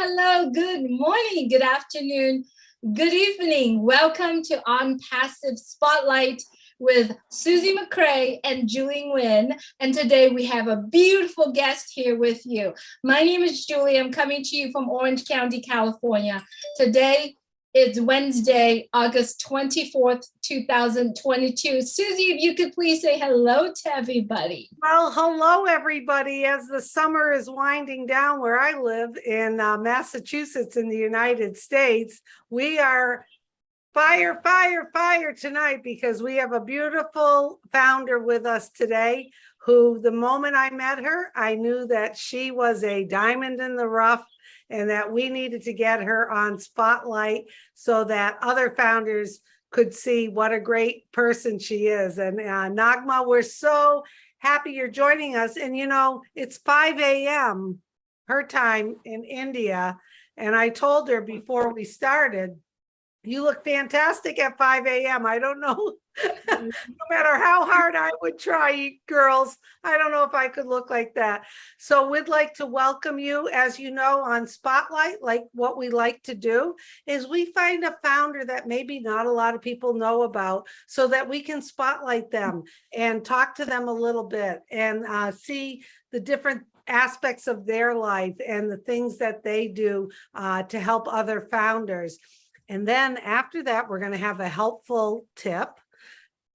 hello, good morning, good afternoon, good evening. Welcome to On Passive Spotlight with Susie McCrea and Julie Nguyen. And today we have a beautiful guest here with you. My name is Julie. I'm coming to you from Orange County, California. Today is Wednesday, August 24th, 2022. Susie, if you could please say hello to everybody. Well, hello, everybody. As the summer is winding down where I live in Massachusetts in the United States, we are fire, fire, fire tonight because we have a beautiful founder with us today who, the moment I met her, I knew that she was a diamond in the rough and that we needed to get her on Spotlight so that other founders could see what a great person she is. And Nagma, we're so happy you're joining us. And you know, it's 5 a.m. her time in India. And I told her before we started, you look fantastic at 5 a.m. I don't know, no matter how hard I would try, girls, I don't know if I could look like that. So we'd like to welcome you. As you know, on Spotlight, like what we like to do is we find a founder that maybe not a lot of people know about so that we can spotlight them and talk to them a little bit and see the different aspects of their life and the things that they do to help other founders. And then after that, we're going to have a helpful tip.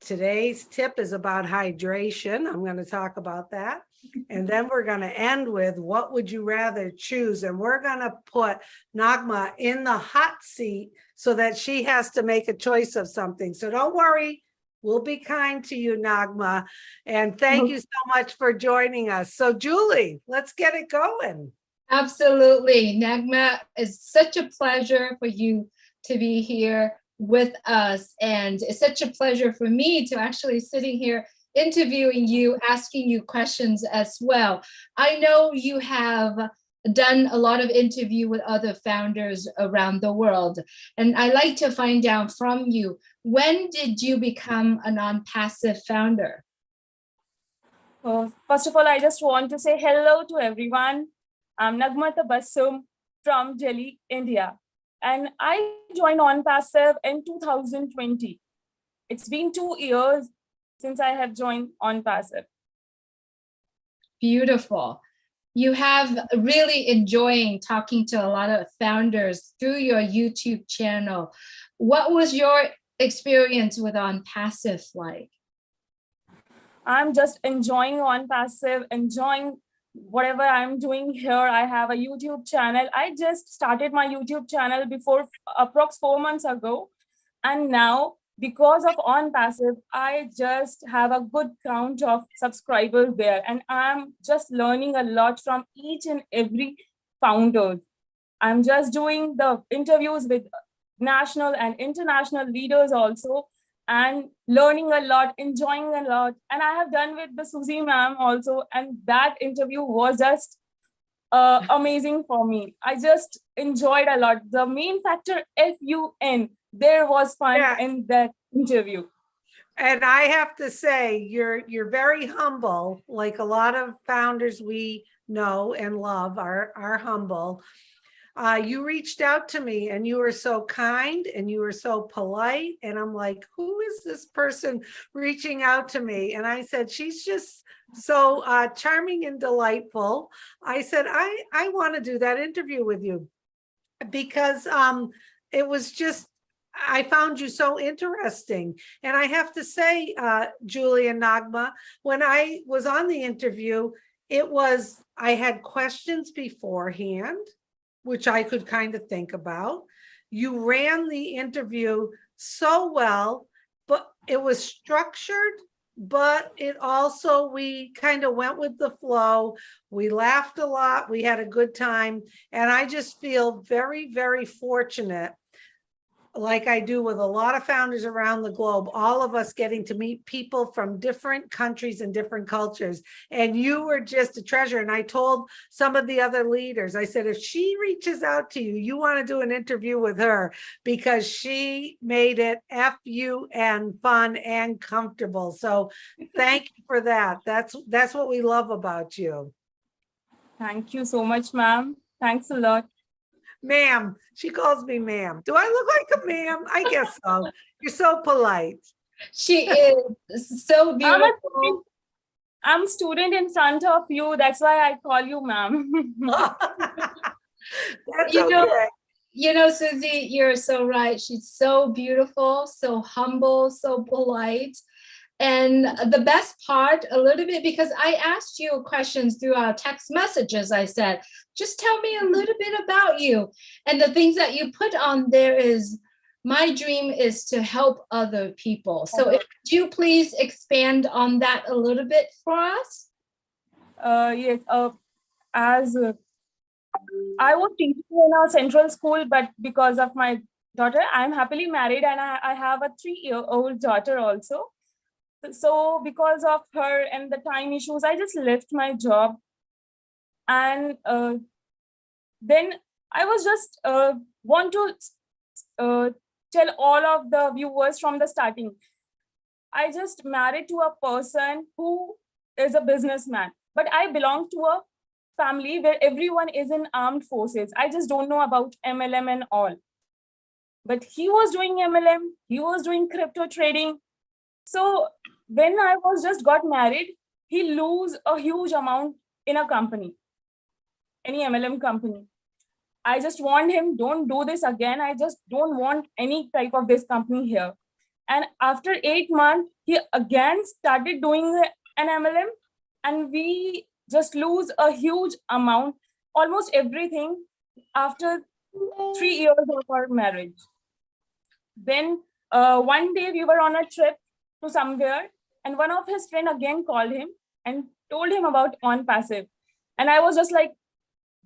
Today's tip is about hydration. I'm going to talk about that. And then we're going to end with what would you rather choose? And we're going to put Nagma in the hot seat so that she has to make a choice of something. So don't worry. We'll be kind to you, Nagma. And thank you so much for joining us. So Julie, let's get it going. Absolutely. Nagma, it's such a pleasure for you to be here with us. And it's such a pleasure for me to actually sitting here interviewing you, asking you questions as well. I know you have done a lot of interview with other founders around the world. And I like to find out from you, when did you become a non-passive founder? First of all, I just want to say hello to everyone. I'm Nagma Tabassum from Delhi, India. And I joined On Passive in 2020. It's been 2 years since I have joined On Passive. Beautiful. You have really enjoying talking to a lot of founders through your YouTube channel. What was your experience with On Passive like? I'm just enjoying On Passive, enjoying whatever I'm doing here. I have a YouTube channel. I just started my YouTube channel before approx 4 months ago. And now, because of On Passive, I just have a good count of subscribers there. And I'm just learning a lot from each and every founder. I'm just doing the interviews with national and international leaders also, and learning a lot, enjoying a lot. And I have done with the Susie ma'am also. And that interview was just amazing for me. I just enjoyed a lot. The main factor, FUN, there was fun in that interview. And I have to say, you're very humble. Like a lot of founders we know and love are humble. You reached out to me and you were so kind and you were so polite. And I'm like, who is this person reaching out to me? And I said, she's just so charming and delightful. I said, I want to do that interview with you because it was just, I found you so interesting. And I have to say, Julie and Nagma, when I was on the interview, I had questions beforehand, which I could kind of think about. You ran the interview so well, but it was structured, but it also, we kind of went with the flow. We laughed a lot. We had a good time. And I just feel very, very fortunate, like I do with a lot of founders around the globe, all of us getting to meet people from different countries and different cultures. And you were just a treasure. And I told some of the other leaders, I said, if she reaches out to you, you want to do an interview with her because she made it FUN, fun and comfortable. So thank you for that. That's what we love about you. Thank you so much, ma'am. Thanks a lot. Ma'am. She calls me ma'am. Do I look like a ma'am? I guess so. You're so polite. She is so beautiful. I'm a student in front of you. That's why I call you ma'am. That's You know, okay. Susie, you're so right. She's so beautiful, so humble, so polite. And the best part, a little bit, because I asked you questions through our text messages, I said, just tell me a little bit about you. And the things that you put on there is, my dream is to help other people. So if you please expand on that a little bit for us. Yes, as I was teaching in a central school, but because of my daughter, I'm happily married and I have a 3-year-old daughter also. So because of her and the time issues, I just left my job. And then I was just want to tell all of the viewers from the starting. I just married to a person who is a businessman, but I belong to a family where everyone is in armed forces. I just don't know about MLM and all. But he was doing MLM, he was doing crypto trading. So when I was just got married, he lose a huge amount in a company, any MLM company. I just want him, don't do this again. I just don't want any type of this company here. And after 8 months, he again started doing an MLM, and we just lose a huge amount, almost everything, after 3 years of our marriage. Then one day we were on a trip to somewhere, and one of his friend again called him and told him about on passive. And I was just like,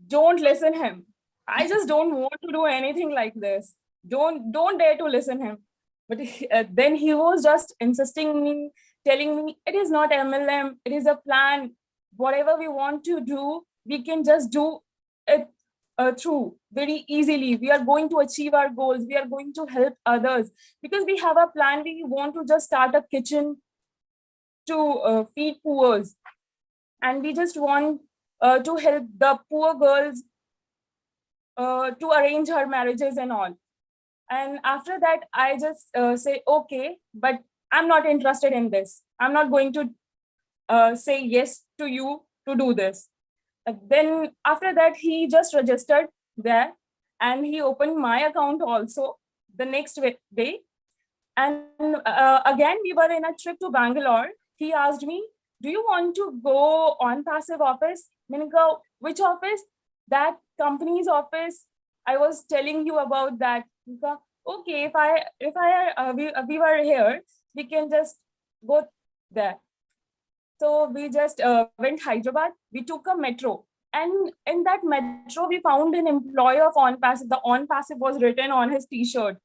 don't listen him. I just don't want to do anything like this. Don't dare to listen him. But then he was just insisting me, telling me it is not MLM, it is a plan. Whatever we want to do, we can just do it through very easily. We are going to achieve our goals. We are going to help others because we have a plan. We want to just start a kitchen to feed poors, and we just want to help the poor girls to arrange her marriages and all. And after that, I just say, okay, but I'm not interested in this. I'm not going to say yes to you to do this. Then after that, he just registered there and he opened my account also the next day. And again, we were in a trip to Bangalore. He asked me, do you want to go on passive office? Minika, which office? That company's office. I was telling you about that. Minika, okay, we were here, we can just go there. So we just went Hyderabad. We took a metro, and in that metro, we found an employee of on passive. The on passive was written on his T-shirt,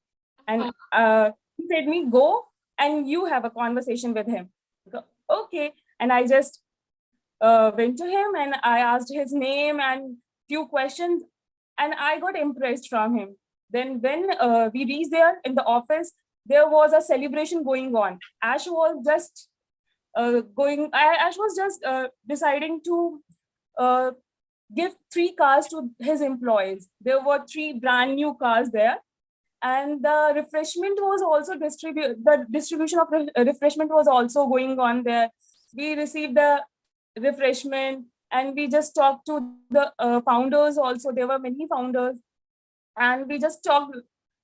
and he said me, go and you have a conversation with him. Go, okay, and I just went to him and I asked his name and few questions, and I got impressed from him. Then when we reached there in the office, there was a celebration going on. Ash was just deciding to give 3 cars to his employees. There were 3 brand new cars there, and the refreshment was also the distribution of refreshment was also going on there. We received the refreshment, and we just talked to the founders also. There were many founders, and we just talked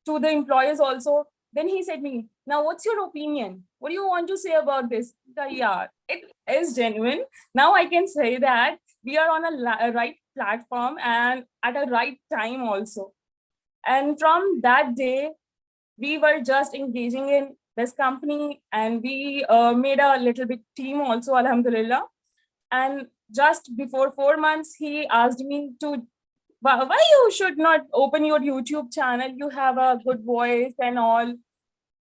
to the employees also. Then he said me, now what's your opinion? What do you want to say about this? Yeah, it is genuine. Now I can say that we are on a right platform and at a right time also. And from that day, we were just engaging in this company, and we made a little bit team also, alhamdulillah. And just before 4 months, he asked me to, why you should not open your YouTube channel? You have a good voice and all.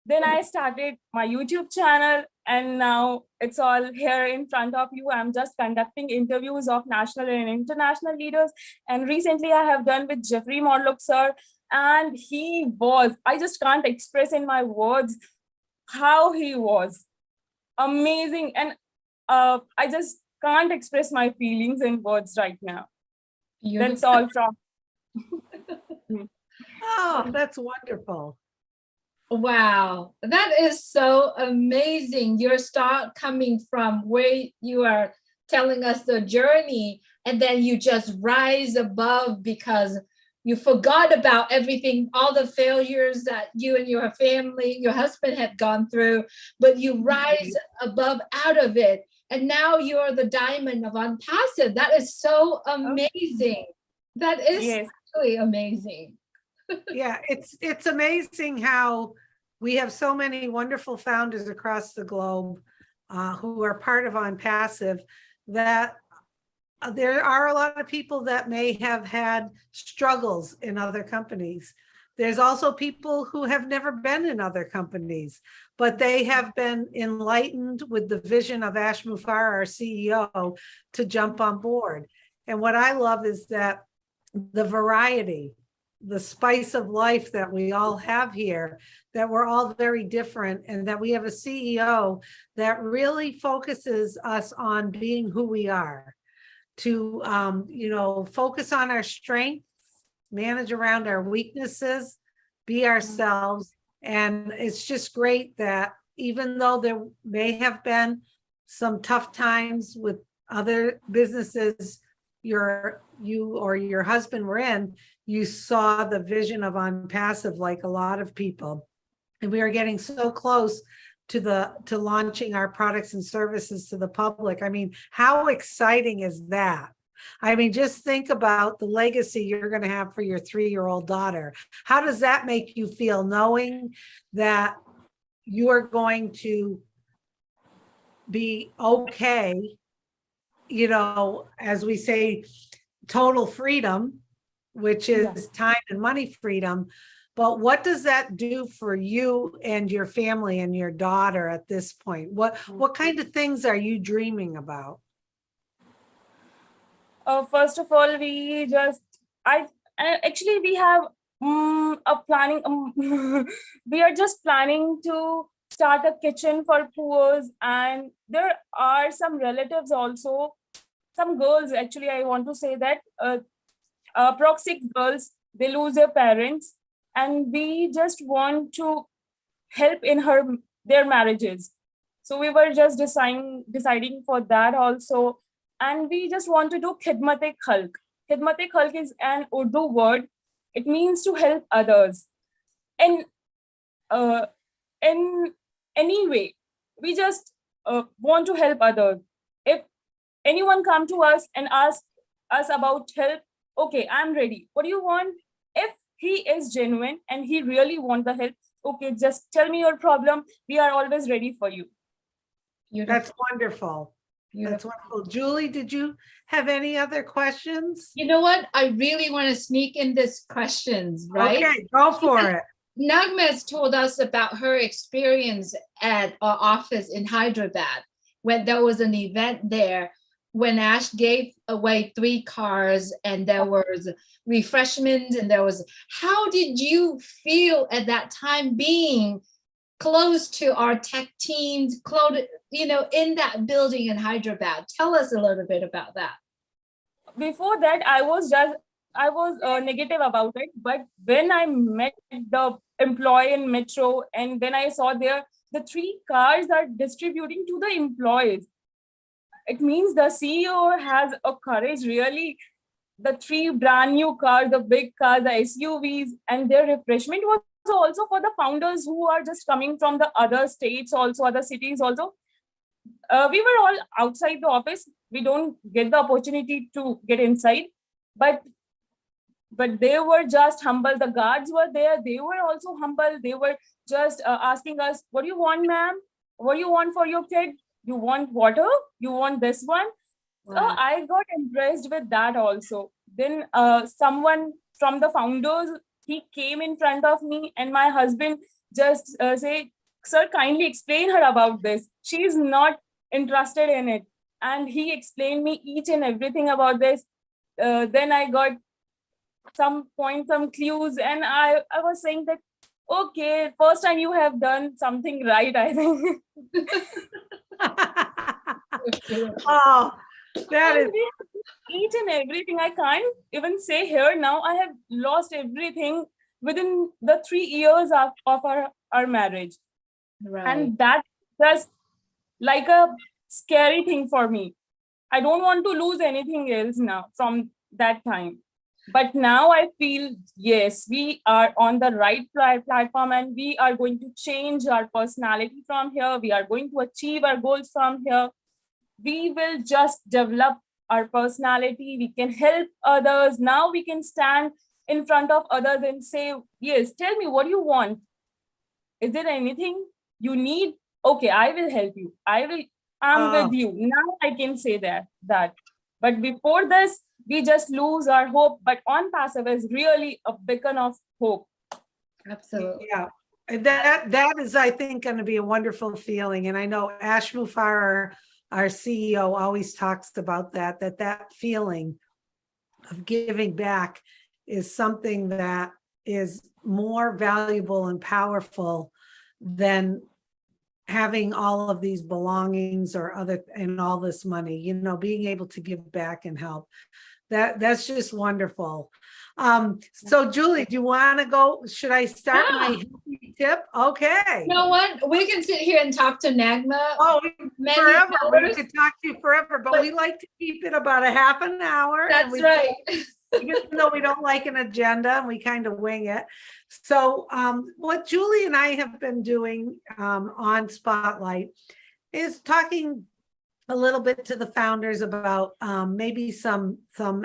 Then I started my YouTube channel, and now it's all here in front of you. I'm just conducting interviews of national and international leaders. And recently I have done with Jeffrey Morlock sir, and I just can't express in my words how he was amazing. And I just can't express my feelings in words right now. Beautiful. That's all from. Oh, that's wonderful. Wow, that is so amazing. Your start coming from where you are telling us the journey, and then you just rise above because you forgot about everything, all the failures that you and your family, your husband had gone through, but you rise above out of it. And now you're the diamond of Unpassive. That is so amazing. That is Yes. really amazing. Yeah, it's amazing how we have so many wonderful founders across the globe who are part of On Passive, that there are a lot of people that may have had struggles in other companies. There's also people who have never been in other companies, but they have been enlightened with the vision of Ash Muffar, our CEO, to jump on board. And what I love is that the variety, the spice of life that we all have here, that we're all very different, and that we have a CEO that really focuses us on being who we are, to focus on our strengths, manage around our weaknesses, be ourselves. And it's just great that even though there may have been some tough times with other businesses you or your husband were in, you saw the vision of On Passive like a lot of people. And we are getting so close to launching our products and services to the public. I mean, how exciting is that? I mean, just think about the legacy you're going to have for your 3-year-old daughter. How does that make you feel, knowing that you are going to be okay, as we say, total freedom, which is time and money freedom. But what does that do for you and your family and your daughter at this point? What kind of things are you dreaming about? First of all, we have a planning. We are just planning to start a kitchen for poors, and there are some relatives also, some girls. Actually, I want to say that approx 6 girls, they lose their parents, and we just want to help in their marriages. So we were just deciding for that also. And we just want to do khidmat-e khalq. Khidmat-e khalq is an Urdu word. It means to help others. And in any way, we just want to help others. If anyone come to us and ask us about help, okay, I'm ready. What do you want? If he is genuine and he really want the help, okay, just tell me your problem. We are always ready for you. That's wonderful. That's wonderful. Julie, did you have any other questions? You know what? I really want to sneak in this questions, right? Okay, go for it. Nagma's told us about her experience at our office in Hyderabad when there was an event there when Ash gave away 3 cars and there was refreshments and how did you feel at that time being close to our tech teams, in that building in Hyderabad? Tell us a little bit about that. Before that, I was negative about it. But when I met the employee in Metro, and when I saw the 3 cars are distributing to the employees, it means the CEO has a courage, really. The 3 brand new cars, the big cars, the SUVs, and their refreshment was also for the founders who are just coming from the other states, also other cities also. We were all outside the office. We don't get the opportunity to get inside, but they were just humble. The guards were there. They were also humble. They were just asking us, what do you want, ma'am? What do you want for your kid? You want water? You want this one? Wow. So I got impressed with that also. Then someone from the founders, he came in front of me, and my husband just say, sir, kindly explain her about this. She is not interested in it. And he explained me each and everything about this. Then I got some points, some clues, and I was saying that, okay, first time you have done something right, I think. Oh, that is each and everything. I can't even say here now. I have lost everything within the 3 years of our marriage. Right. And that just like a scary thing for me. I don't want to lose anything else now from that time. But now I feel, yes, we are on the right platform and we are going to change our personality from here. We are going to achieve our goals from here. We will just develop our personality. We can help others. Now we can stand in front of others and say, yes, tell me what you want. Is there anything you need? Okay, I will help you. I'm with you. Now I can say that. But before this, we just lose our hope. But On Passive is really a beacon of hope. Absolutely. Yeah. And that is, I think, going to be a wonderful feeling. And I know Ash Mufareh, our CEO, always talks about that feeling of giving back is something that is more valuable and powerful than having all of these belongings or and all this money, you know, being able to give back and help. That's just wonderful. So Julie, do you want to go? Should I start my healthy tip? Okay. You know what? We can sit here and talk to Nagma. Oh, forever. We hours. could talk to you forever, but we like to keep it about a half an hour. That's right. Even though we don't like an agenda and we kind of wing it. So what Julie and I have been doing on Spotlight is talking a little bit to the founders about maybe some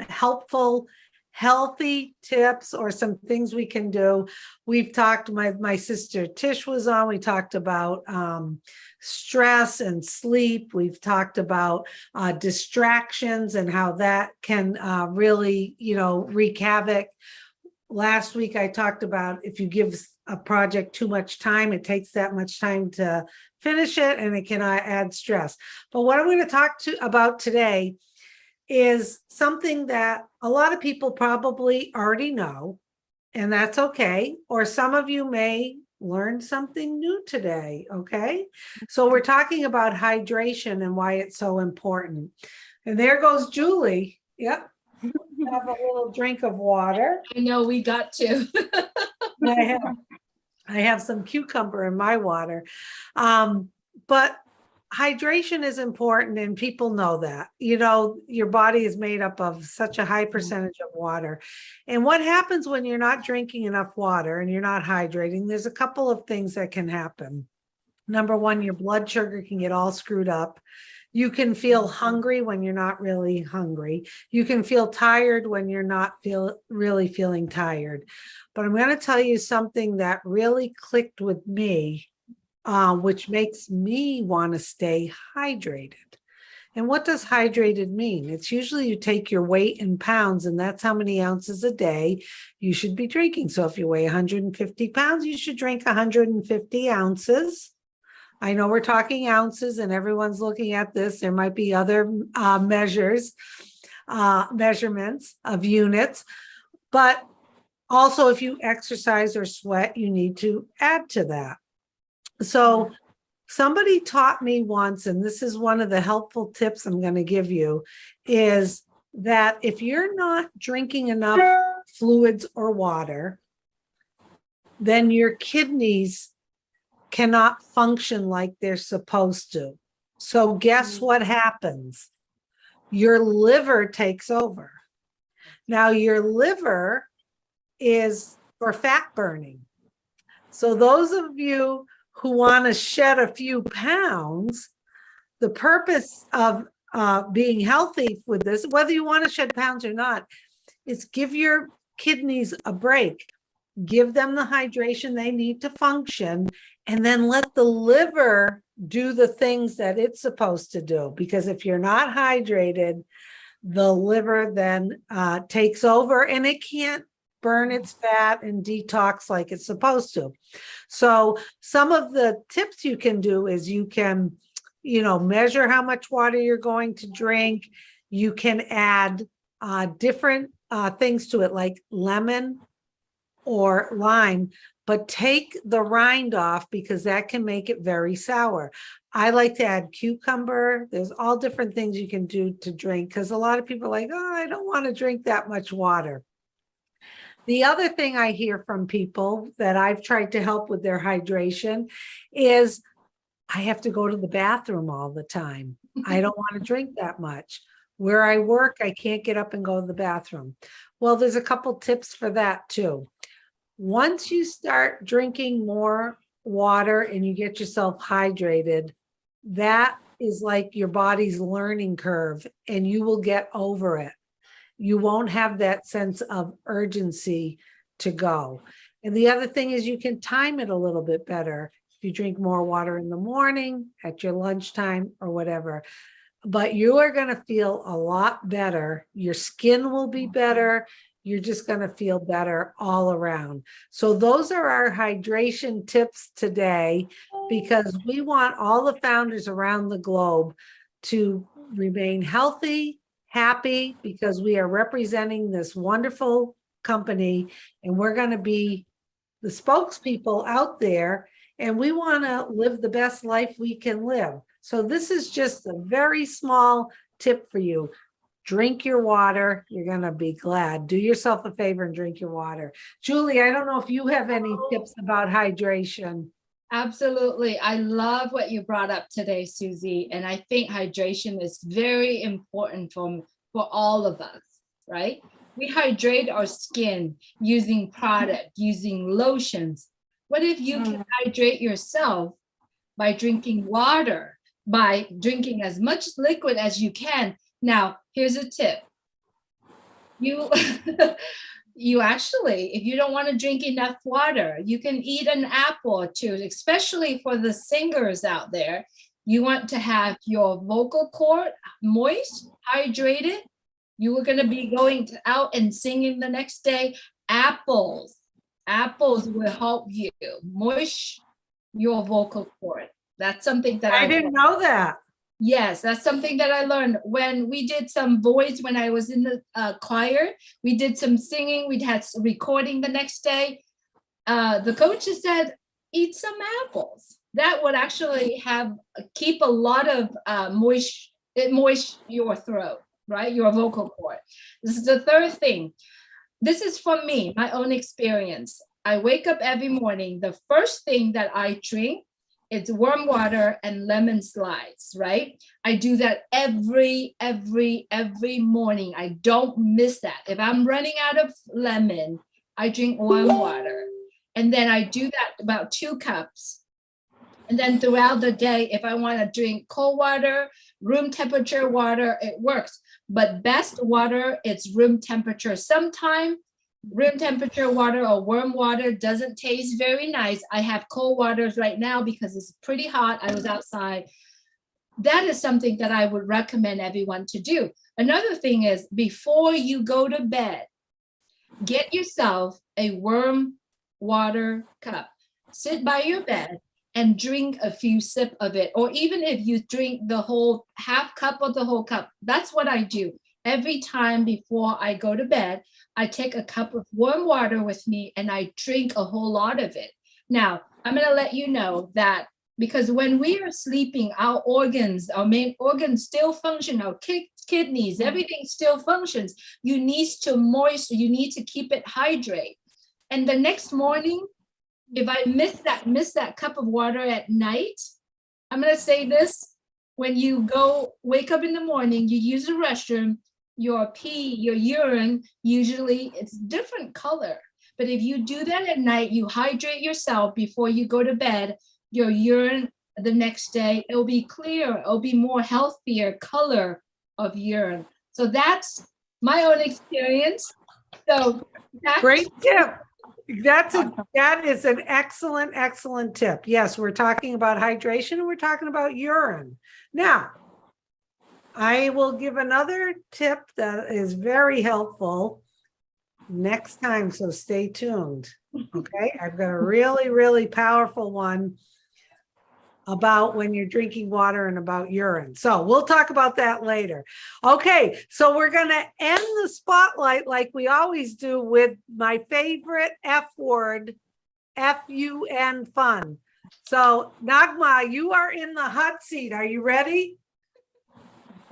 helpful, healthy tips or some things we can do. We've talked, my sister Tish was on, we talked about stress and sleep. We've talked about distractions and how that can really, you know, wreak havoc. Last week, I talked about if you give a project too much time, it takes that much time to finish it and it can add stress. But what I'm going to talk about today is something that a lot of people probably already know, and that's okay. Or some of you may learn something new today, okay? So we're talking about hydration and why it's so important. And there goes Julie. Yep. Have a little drink of water. I know we got to. I have some cucumber in my water. But hydration is important and people know that. You know, your body is made up of such a high percentage of water. And what happens when you're not drinking enough water and you're not hydrating? There's a couple of things that can happen. Number one, your blood sugar can get all screwed up. You can feel hungry when you're not really hungry. You can feel tired when you're not really feeling tired. But I'm going to tell you something that really clicked with me, which makes me want to stay hydrated. And what does hydrated mean? It's usually you take your weight in pounds, and that's how many ounces a day you should be drinking. So if you weigh 150 pounds, you should drink 150 ounces. I know we're talking ounces and everyone's looking at this. There might be other measurements of units, but also if you exercise or sweat, you need to add to that. So somebody taught me once, and this is one of the helpful tips I'm going to give you, is that if you're not drinking enough fluids or water, then your kidneys cannot function like they're supposed to. So guess what happens? Your liver takes over. Now your liver is for fat burning. So those of you who want to shed a few pounds, the purpose of being healthy with this, whether you want to shed pounds or not, is give your kidneys a break. Give them the hydration they need to function, and then let the liver do the things that it's supposed to do. Because if you're not hydrated, the liver then takes over and it can't burn its fat and detox like it's supposed to. So some of the tips you can do is you can, you know, measure how much water you're going to drink. You can add different things to it, like lemon or lime, but take the rind off because that can make it very sour. I like to add cucumber. There's all different things you can do to drink because a lot of people are like, oh, I don't want to drink that much water. The other thing I hear from people that I've tried to help with their hydration is I have to go to the bathroom all the time. I don't want to drink that much. Where I work, I can't get up and go to the bathroom. Well, there's a couple tips for that too. Once you start drinking more water and you get yourself hydrated, that is like your body's learning curve and you will get over it. You won't have that sense of urgency to go. And the other thing is you can time it a little bit better. If you drink more water in the morning, at your lunchtime or whatever, but you are going to feel a lot better. Your skin will be better. You're just going to feel better all around. So those are our hydration tips today, because we want all the founders around the globe to remain healthy, happy, because we are representing this wonderful company and we're going to be the spokespeople out there, and we want to live the best life we can live. So this is just a very small tip for you. Drink your water. You're going to be glad. Do yourself a favor and drink your water. Julie, I don't know if you have any tips about hydration. Absolutely. I love what you brought up today, Susie. And I think hydration is very important for all of us, right? We hydrate our skin using product, using lotions. What if you can hydrate yourself by drinking water, by drinking as much liquid as you can? Now, here's a tip. You actually, if you don't want to drink enough water, you can eat an apple or two, especially for the singers out there. You want to have your vocal cord moist, hydrated. You are going to be going out and singing the next day. Apples will help you moist your vocal cord. That's something that I didn't know that. Yes, that's something that I learned when we did some voice when I was in the choir. We did some singing. We had some recording the next day. The coach said, eat some apples. That would actually keep a lot of moist your throat, right? Your vocal cord. This is the third thing. This is from me, my own experience. I wake up every morning. The first thing that I drink, it's warm water and lemon slides, right? I do that every morning. I don't miss that. If I'm running out of lemon, I drink warm water. And then I do that about 2 cups. And then throughout the day, if I want to drink cold water, room temperature water, it works. But best water, it's room temperature. Sometimes room temperature water or warm water doesn't taste very nice. I have cold waters right now because it's pretty hot. I was outside. That is something that I would recommend everyone to do. Another thing is, before you go to bed, get yourself a warm water cup. Sit by your bed and drink a few sips of it. Or even if you drink the whole half cup or the whole cup, that's what I do. Every time before I go to bed, I take a cup of warm water with me and I drink a whole lot of it. Now, I'm going to let you know that because when we are sleeping, our organs, our main organs still function, our kidneys, everything still functions. You need to keep it hydrated. And the next morning, if I miss that cup of water at night, I'm going to say this, when you wake up in the morning, you use the restroom, your urine, usually it's different color. But if you do that at night, you hydrate yourself before you go to bed, your urine the next day, it'll be clear, it'll be more healthier color of urine. So that's my own experience. So great tip. That is an excellent tip. Yes, we're talking about hydration and we're talking about urine. Now, I will give another tip that is very helpful next time, so stay tuned. Okay, I've got a really powerful one about when you're drinking water and about urine. So we'll talk about that later. Okay, so we're going to end the spotlight like we always do with my favorite F word, F-U-N, fun. So Nagma, you are in the hot seat. Are you ready?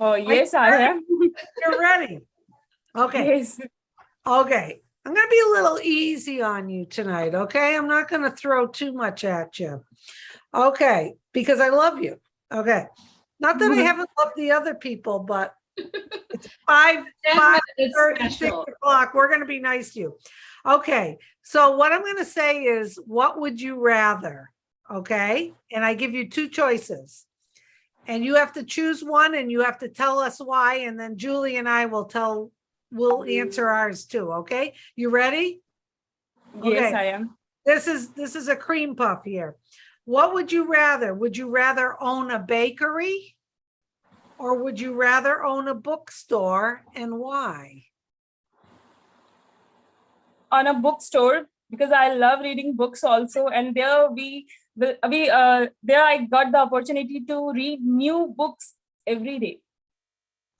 Oh, yes, I am. You're ready. Okay. Yes. Okay. I'm going to be a little easy on you tonight. Okay. I'm not going to throw too much at you. Okay. Because I love you. Okay. Not that I haven't loved the other people, but it's 5:30, 6 o'clock. We're going to be nice to you. Okay. So what I'm going to say is, what would you rather? Okay. And I give you two choices. And you have to choose one and you have to tell us why. And then Julie and I we'll answer ours too. Okay. You ready? Yes, Okay. I am. This is a cream puff here. What would you rather? Would you rather own a bakery or would you rather own a bookstore, and why? On a bookstore, because I love reading books also, and there there I got the opportunity to read new books every day.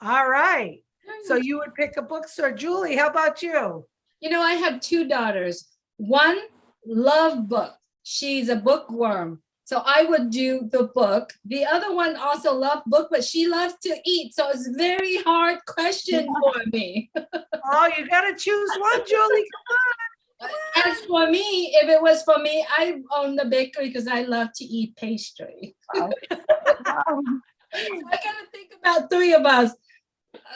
All right. So you would pick a bookstore. Julie, how about you? You know, I have two daughters. One love book. She's a bookworm. So I would do the book. The other one also loved book, but she loves to eat. So it's a very hard question for me. Oh, you got to choose one, Julie. Come on. As for me, if it was for me, I own the bakery because I love to eat pastry. Wow. Wow. So I got to think about three of us.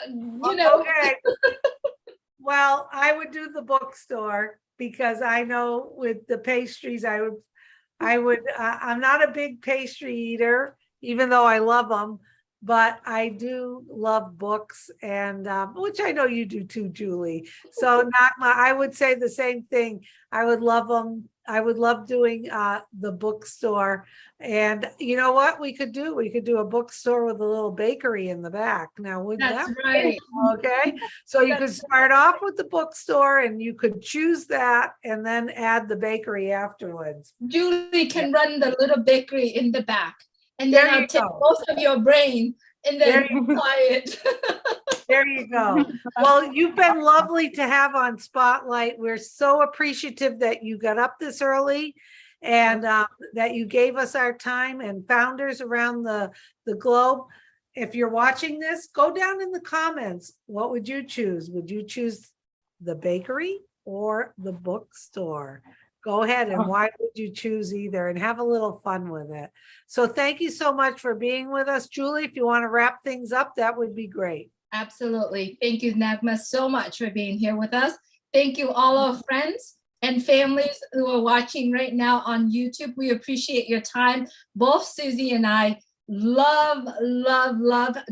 You know. Okay. Well, I would do the bookstore because I know with the pastries, I'm not a big pastry eater, even though I love them, but I do love books, and which I know you do too, Julie. So Nagma, I would say the same thing. I would love them. I would love doing the bookstore. And you know what we could do? We could do a bookstore with a little bakery in the back. Now, wouldn't That's that right. Okay. So you could start off with the bookstore and you could choose that and then add the bakery afterwards. Julie can run the little bakery in the back. And There then I'll you take go. most of your brain and then There quiet. There you go. Well, you've been lovely to have on Spotlight. We're so appreciative that you got up this early and that you gave us our time, and founders around the globe. If you're watching this, go down in the comments. What would you choose? Would you choose the bakery or the bookstore? Go ahead, and why would you choose either, and have a little fun with it. So thank you so much for being with us. Julie, if you want to wrap things up, that would be great. Absolutely. Thank you, Nagma, so much for being here with us. Thank you, all our friends and families who are watching right now on YouTube. We appreciate your time. Both Susie and I love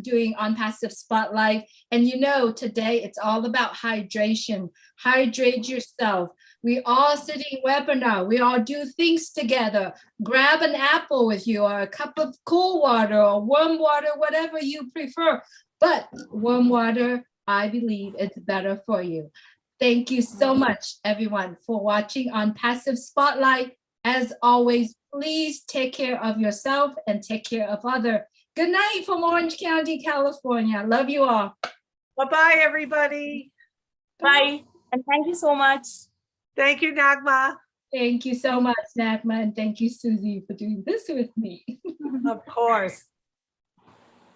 doing On Passive Spotlight. And you know, today it's all about hydration. Hydrate yourself. We all sitting webinar. We all do things together. Grab an apple with you, or a cup of cool water or warm water, whatever you prefer. But warm water, I believe, is better for you. Thank you so much, everyone, for watching On Passive Spotlight. As always, please take care of yourself and take care of others. Good night from Orange County, California. Love you all. Bye-bye, everybody. Bye. And thank you so much. Thank you, Nagma. Thank you so much, Nagma, and thank you, Susie, for doing this with me. Of course.